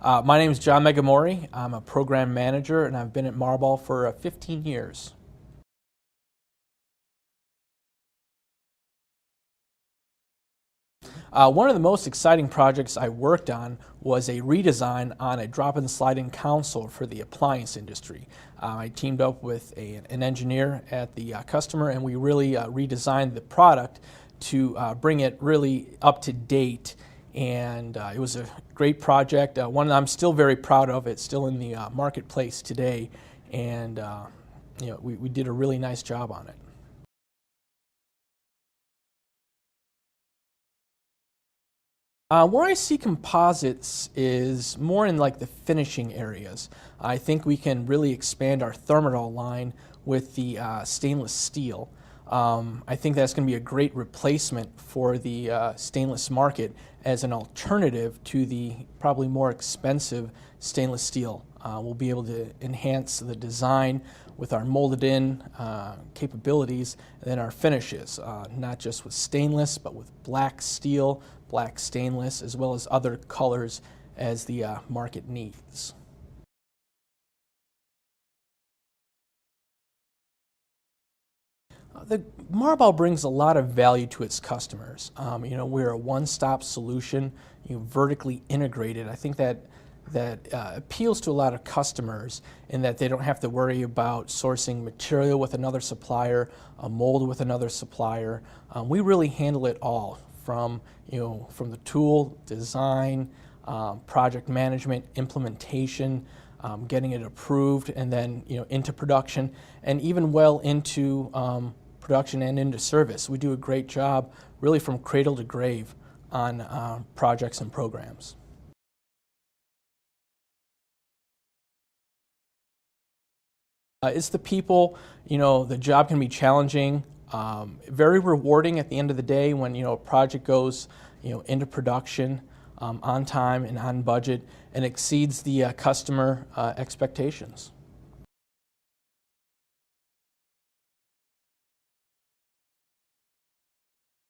My name is John Megyimori. I'm a program manager and I've been at Mar-Bal for 15 years. One of the most exciting projects I worked on was a redesign on a drop-in slide-in console for the appliance industry. I teamed up with an engineer at the customer, and we really redesigned the product to bring it really up to date. And it was a great project, one that I'm still very proud of. It's still in the marketplace today, and we did a really nice job on it. Where I see composites is more in like the finishing areas. I think we can really expand our Thermadol line with the stainless steel. I think that's going to be a great replacement for the stainless market as an alternative to the probably more expensive stainless steel. We'll be able to enhance the design with our molded in capabilities and then our finishes, not just with stainless but with black steel, black stainless, as well as other colors as the market needs. The Mar-Bal brings a lot of value to its customers. We're a one-stop solution, vertically integrated. I think that appeals to a lot of customers in that they don't have to worry about sourcing material with another supplier, a mold with another supplier. We really handle it all from the tool, design, project management, implementation, getting it approved, and then into production, and even well into production and into service. We do a great job really from cradle to grave on projects and programs. It's the people. The job can be challenging, very rewarding at the end of the day when a project goes into production on time and on budget and exceeds the customer expectations.